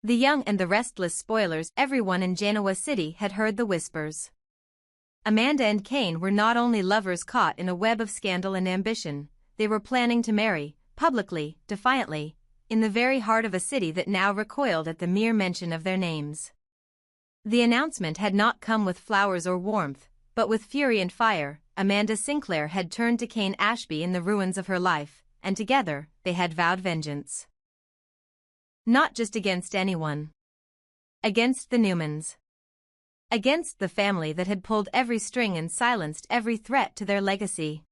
The young and the restless spoilers. Everyone in Genoa City had heard the whispers. Amanda and Cain were not only lovers caught in a web of scandal and ambition, they were planning to marry, publicly, defiantly, in the very heart of a city that now recoiled at the mere mention of their names. The announcement had not come with flowers or warmth, but with fury and fire. Amanda Sinclair had turned to Cain Ashby in the ruins of her life, and together, they had vowed vengeance. Not just against anyone. Against the Newmans. Against the family that had pulled every string and silenced every threat to their legacy.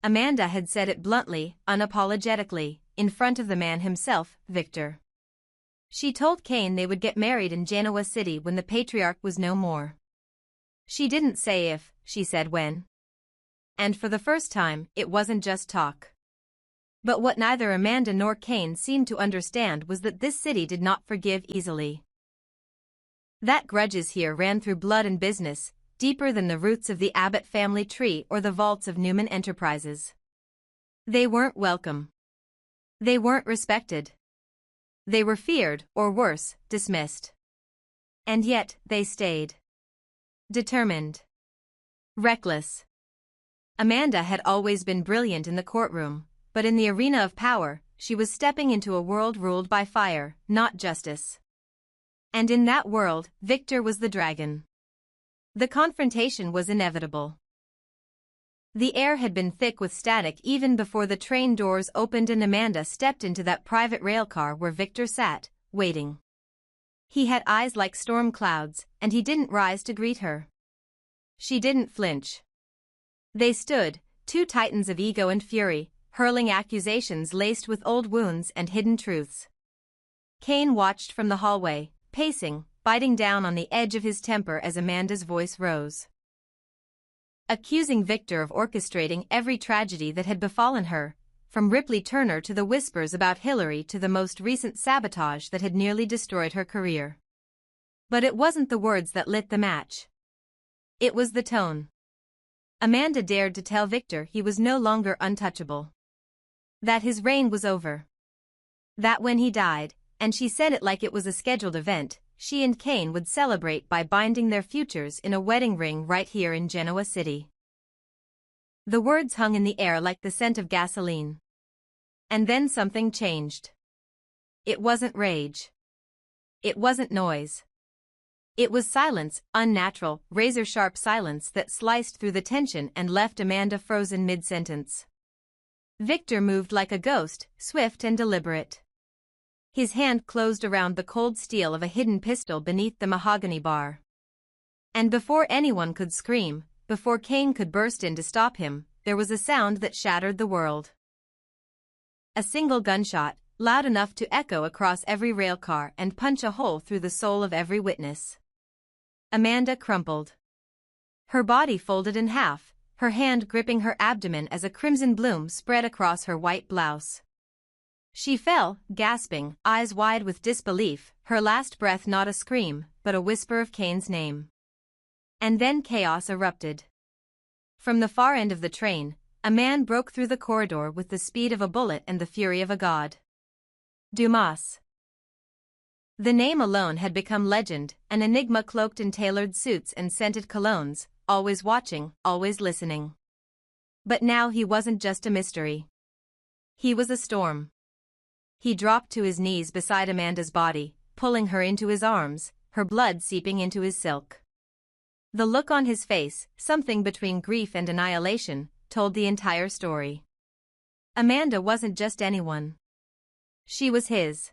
Amanda had said it bluntly, unapologetically, in front of the man himself, Victor. She told Cain they would get married in Genoa City when the patriarch was no more. She didn't say if, she said when. And for the first time, it wasn't just talk. But what neither Amanda nor Cain seemed to understand was that this city did not forgive easily. That grudges here ran through blood and business, deeper than the roots of the Abbott family tree or the vaults of Newman Enterprises. They weren't welcome. They weren't respected. They were feared, or worse, dismissed. And yet, they stayed. Determined. Reckless. Amanda had always been brilliant in the courtroom, but in the arena of power, she was stepping into a world ruled by fire, not justice. And in that world, Victor was the dragon. The confrontation was inevitable. The air had been thick with static even before the train doors opened and Amanda stepped into that private railcar where Victor sat, waiting. He had eyes like storm clouds, and he didn't rise to greet her. She didn't flinch. They stood, two titans of ego and fury, hurling accusations laced with old wounds and hidden truths. Cain watched from the hallway, pacing, biting down on the edge of his temper as Amanda's voice rose. Accusing Victor of orchestrating every tragedy that had befallen her, from Ripley Turner to the whispers about Hillary to the most recent sabotage that had nearly destroyed her career. But it wasn't the words that lit the match. It was the tone. Amanda dared to tell Victor he was no longer untouchable. That his reign was over. That when he died, and she said it like it was a scheduled event, she and Cain would celebrate by binding their futures in a wedding ring right here in Genoa City. The words hung in the air like the scent of gasoline. And then something changed. It wasn't rage. It wasn't noise. It was silence, unnatural, razor-sharp silence that sliced through the tension and left Amanda frozen mid-sentence. Victor moved like a ghost, swift and deliberate. His hand closed around the cold steel of a hidden pistol beneath the mahogany bar. And before anyone could scream, before Cain could burst in to stop him, there was a sound that shattered the world. A single gunshot, loud enough to echo across every railcar and punch a hole through the soul of every witness. Amanda crumpled. Her body folded in half, her hand gripping her abdomen as a crimson bloom spread across her white blouse. She fell, gasping, eyes wide with disbelief, her last breath not a scream, but a whisper of Cain's name. And then chaos erupted. From the far end of the train, a man broke through the corridor with the speed of a bullet and the fury of a god. Dumas. The name alone had become legend, an enigma cloaked in tailored suits and scented colognes, always watching, always listening. But now he wasn't just a mystery. He was a storm. He dropped to his knees beside Amanda's body, pulling her into his arms, her blood seeping into his silk. The look on his face, something between grief and annihilation, told the entire story. Amanda wasn't just anyone. She was his.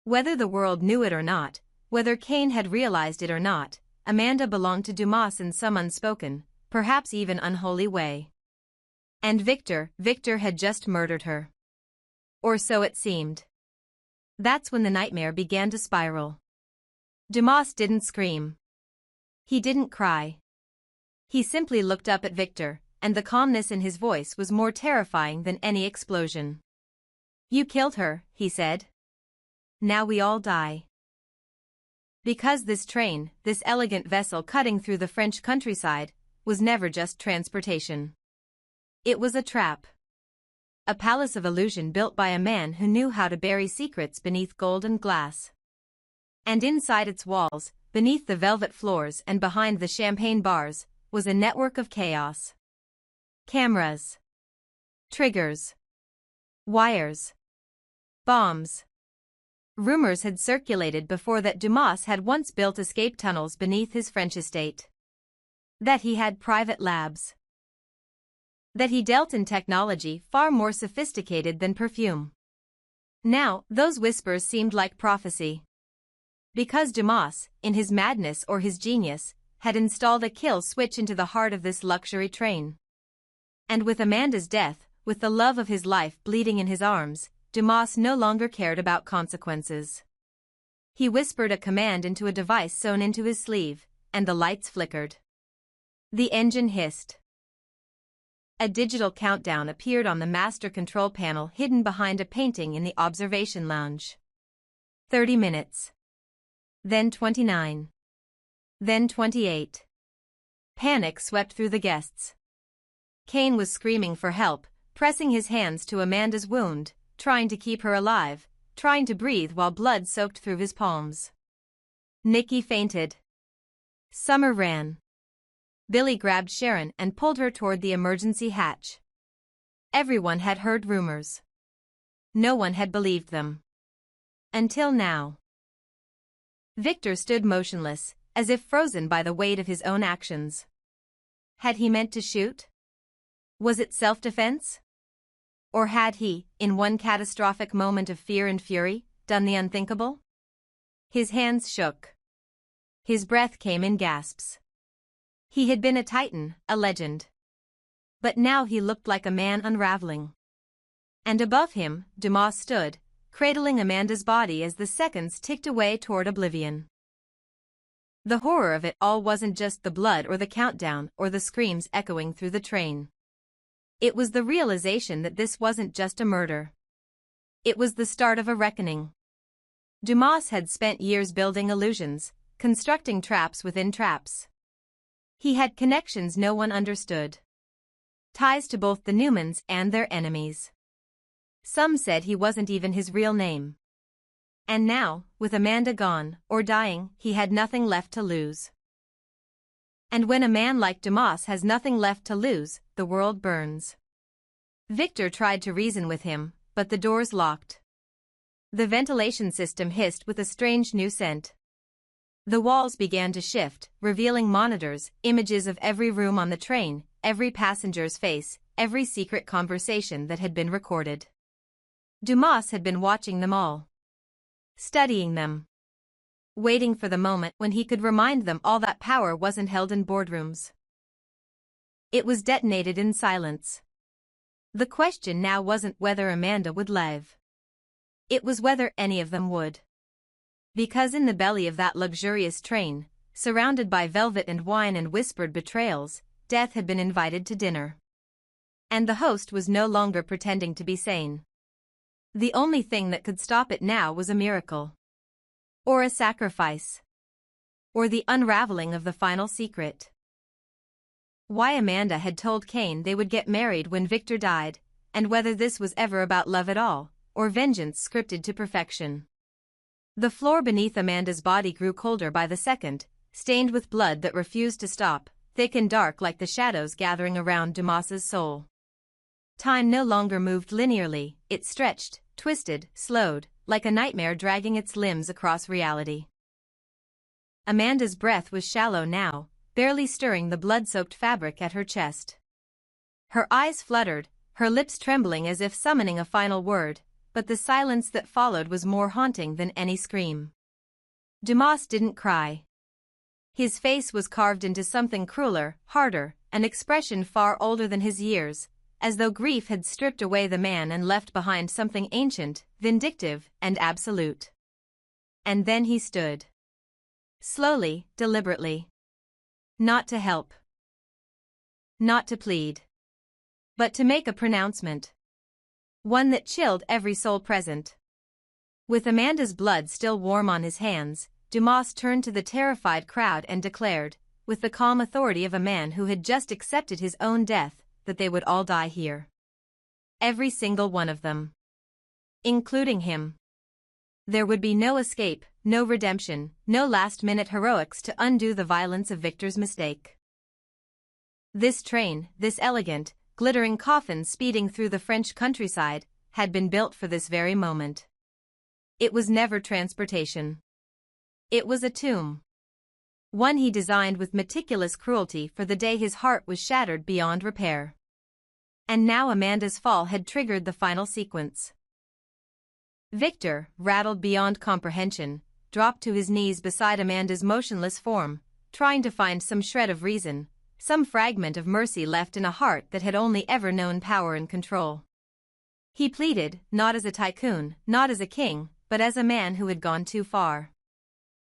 Whether the world knew it or not, whether Cain had realized it or not, Amanda belonged to Dumas in some unspoken, perhaps even unholy way. And Victor had just murdered her. Or so it seemed. That's when the nightmare began to spiral. Dumas didn't scream. He didn't cry. He simply looked up at Victor, and the calmness in his voice was more terrifying than any explosion. "You killed her," he said. "Now we all die." Because this train, this elegant vessel cutting through the French countryside, was never just transportation. It was a trap. a palace of illusion built by a man who knew how to bury secrets beneath gold and glass. And inside its walls, beneath the velvet floors and behind the champagne bars, was a network of chaos. Cameras. Triggers. Wires. Bombs. Rumors had circulated before that Dumas had once built escape tunnels beneath his French estate. That he had private labs. That he dealt in technology far more sophisticated than perfume. Now, those whispers seemed like prophecy. Because Dumas, in his madness or his genius, had installed a kill switch into the heart of this luxury train. And with Amanda's death, with the love of his life bleeding in his arms, Dumas no longer cared about consequences. He whispered a command into a device sewn into his sleeve, and the lights flickered. The engine hissed. A digital countdown appeared on the master control panel hidden behind a painting in the observation lounge. 30 minutes. Then 29. Then 28. Panic swept through the guests. Kane was screaming for help, pressing his hands to Amanda's wound, trying to keep her alive, trying to breathe while blood soaked through his palms. Nikki fainted. Summer ran. Billy grabbed Sharon and pulled her toward the emergency hatch. Everyone had heard rumors. No one had believed them. Until now. Victor stood motionless, as if frozen by the weight of his own actions. Had he meant to shoot? Was it self-defense? Or had he, in one catastrophic moment of fear and fury, done the unthinkable? His hands shook. His breath came in gasps. He had been a titan, a legend. But now he looked like a man unraveling. And above him, Dumas stood, cradling Amanda's body as the seconds ticked away toward oblivion. The horror of it all wasn't just the blood or the countdown or the screams echoing through the train. It was the realization that this wasn't just a murder. It was the start of a reckoning. Dumas had spent years building illusions, constructing traps within traps. He had connections no one understood. Ties to both the Newmans and their enemies. Some said he wasn't even his real name. And now, with Amanda gone, or dying, he had nothing left to lose. And when a man like Dumas has nothing left to lose, the world burns. Victor tried to reason with him, but the doors locked. The ventilation system hissed with a strange new scent. The walls began to shift, revealing monitors, images of every room on the train, every passenger's face, every secret conversation that had been recorded. Dumas had been watching them all. Studying them. Waiting for the moment when he could remind them all that power wasn't held in boardrooms. It was detonated in silence. The question now wasn't whether Amanda would live. It was whether any of them would. Because in the belly of that luxurious train, surrounded by velvet and wine and whispered betrayals, death had been invited to dinner. And the host was no longer pretending to be sane. The only thing that could stop it now was a miracle. Or a sacrifice. Or the unraveling of the final secret. Why Amanda had told Kane they would get married when Victor died, and whether this was ever about love at all, or vengeance scripted to perfection. The floor beneath Amanda's body grew colder by the second, stained with blood that refused to stop, thick and dark like the shadows gathering around Dumas's soul. Time no longer moved linearly, it stretched, twisted, slowed, like a nightmare dragging its limbs across reality. Amanda's breath was shallow now, barely stirring the blood-soaked fabric at her chest. Her eyes fluttered, her lips trembling as if summoning a final word, but the silence that followed was more haunting than any scream. Dumas didn't cry. His face was carved into something crueler, harder, an expression far older than his years, as though grief had stripped away the man and left behind something ancient, vindictive, and absolute. And then he stood. Slowly, deliberately. Not to help. Not to plead. But to make a pronouncement. One that chilled every soul present. With Amanda's blood still warm on his hands, Dumas turned to the terrified crowd and declared, with the calm authority of a man who had just accepted his own death, that they would all die here. every single one of them. Including him. There would be no escape, no redemption, no last-minute heroics to undo the violence of Victor's mistake. This train, this elegant, glittering coffin speeding through the French countryside, had been built for this very moment. It was never transportation. It was a tomb. One he designed with meticulous cruelty for the day his heart was shattered beyond repair. And now Amanda's fall had triggered the final sequence. Victor, rattled beyond comprehension, dropped to his knees beside Amanda's motionless form, trying to find some shred of reason, some fragment of mercy left in a heart that had only ever known power and control. He pleaded, not as a tycoon, not as a king, but as a man who had gone too far.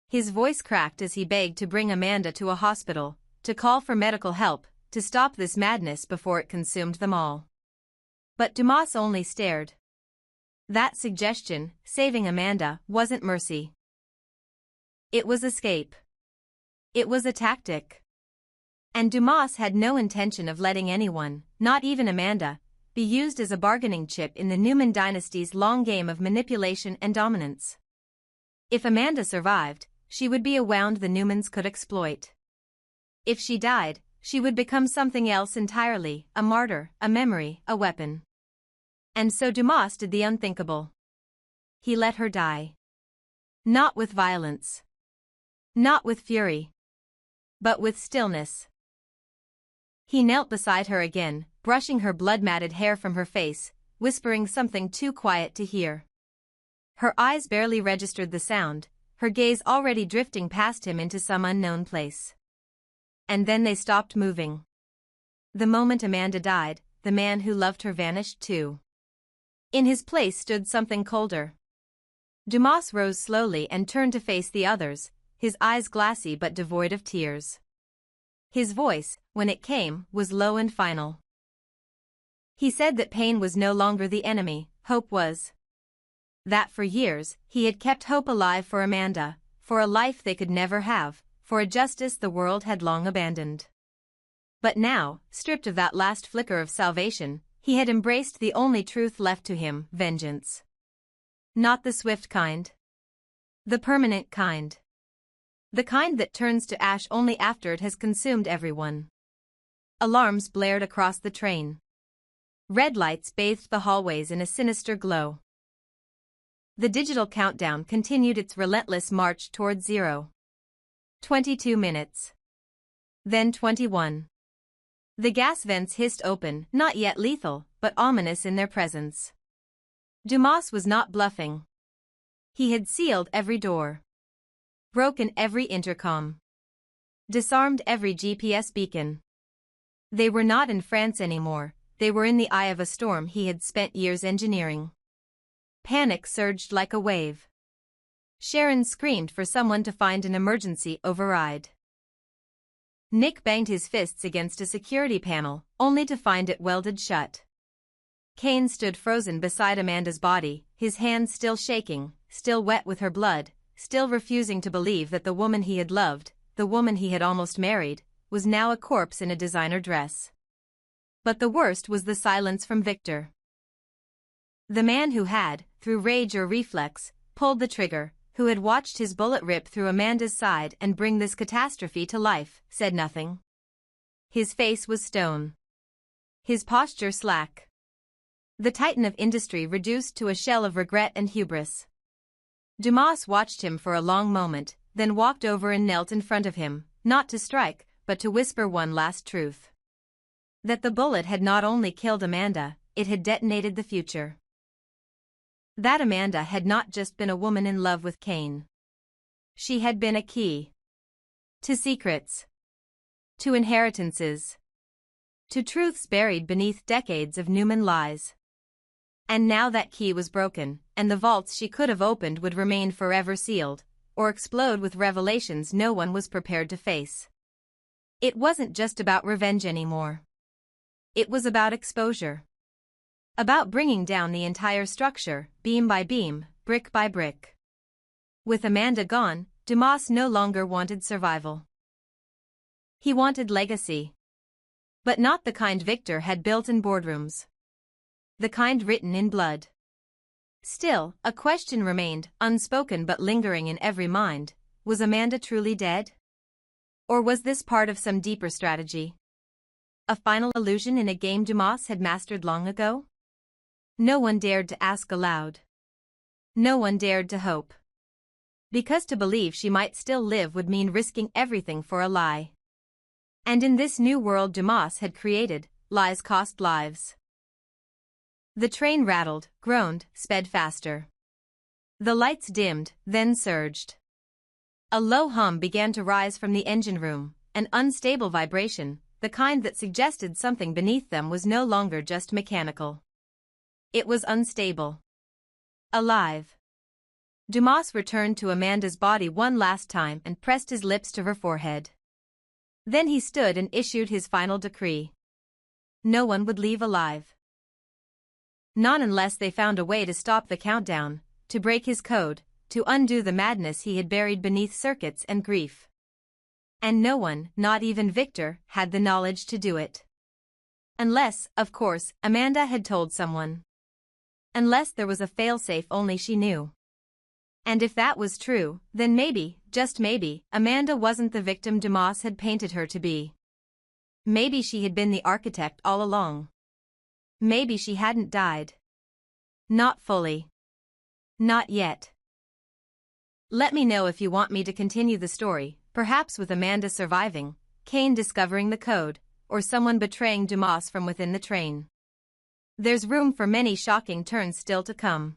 His voice cracked as he begged to bring Amanda to a hospital, to call for medical help, to stop this madness before it consumed them all. But Dumas only stared. That suggestion, saving Amanda, wasn't mercy. It was escape. It was a tactic. And Dumas had no intention of letting anyone, not even Amanda, be used as a bargaining chip in the Newman dynasty's long game of manipulation and dominance. If Amanda survived, she would be a wound the Newmans could exploit. If she died, she would become something else entirely, a martyr, a memory, a weapon. And so Dumas did the unthinkable. He let her die. Not with violence. Not with fury. But with stillness. He knelt beside her again, brushing her blood-matted hair from her face, whispering something too quiet to hear. Her eyes barely registered the sound, her gaze already drifting past him into some unknown place. And then they stopped moving. The moment Amanda died, the man who loved her vanished too. In his place stood something colder. Dumas rose slowly and turned to face the others, his eyes glassy but devoid of tears. His voice, when it came, was low and final. He said that pain was no longer the enemy, hope was. That for years, he had kept hope alive for Amanda, for a life they could never have, for a justice the world had long abandoned. But now, stripped of that last flicker of salvation, he had embraced the only truth left to him, vengeance. Not the swift kind. The permanent kind. The kind that turns to ash only after it has consumed everyone. Alarms blared across the train. Red lights bathed the hallways in a sinister glow. The digital countdown continued its relentless march toward 0. 22 minutes. Then 21. The gas vents hissed open, not yet lethal, but ominous in their presence. Dumas was not bluffing. He had sealed every door. Broken every intercom. Disarmed every GPS beacon. They were not in France anymore, they were in the eye of a storm he had spent years engineering. Panic surged like a wave. Sharon screamed for someone to find an emergency override. Nick banged his fists against a security panel, only to find it welded shut. Kane stood frozen beside Amanda's body, his hands still shaking, still wet with her blood, still refusing to believe that the woman he had loved, the woman he had almost married, was now a corpse in a designer dress. But the worst was the silence from Victor. The man who had, through rage or reflex, pulled the trigger, who had watched his bullet rip through Amanda's side and bring this catastrophe to life, said nothing. His face was stone. His posture slack. The titan of industry reduced to a shell of regret and hubris. Dumas watched him for a long moment, then walked over and knelt in front of him, not to strike, but to whisper one last truth. That the bullet had not only killed Amanda, it had detonated the future. That Amanda had not just been a woman in love with Kane. She had been a key. To secrets. To inheritances. To truths buried beneath decades of Newman lies. And now that key was broken, and the vaults she could have opened would remain forever sealed, or explode with revelations no one was prepared to face. It wasn't just about revenge anymore. It was about exposure. About bringing down the entire structure, beam by beam, brick by brick. With Amanda gone, Dumas no longer wanted survival. He wanted legacy. But not the kind Victor had built in boardrooms. The kind written in blood. Still, a question remained, unspoken but lingering in every mind. Was Amanda truly dead? Or was this part of some deeper strategy? A final illusion in a game Dumas had mastered long ago? No one dared to ask aloud. No one dared to hope. Because to believe she might still live would mean risking everything for a lie. And in this new world Dumas had created, lies cost lives. The train rattled, groaned, sped faster. The lights dimmed, then surged. A low hum began to rise from the engine room, an unstable vibration, the kind that suggested something beneath them was no longer just mechanical. It was unstable. Alive. Dumas returned to Amanda's body one last time and pressed his lips to her forehead. Then he stood and issued his final decree. No one would leave alive. Not unless they found a way to stop the countdown, to break his code, to undo the madness he had buried beneath circuits and grief. And no one, not even Victor, had the knowledge to do it. Unless, of course, Amanda had told someone. Unless there was a failsafe only she knew. And if that was true, then maybe, just maybe, Amanda wasn't the victim Dumas had painted her to be. Maybe she had been the architect all along. Maybe she hadn't died. Not fully. Not yet. Let me know if you want me to continue the story, perhaps with Amanda surviving, Kane discovering the code, or someone betraying Dumas from within the train. There's room for many shocking turns still to come.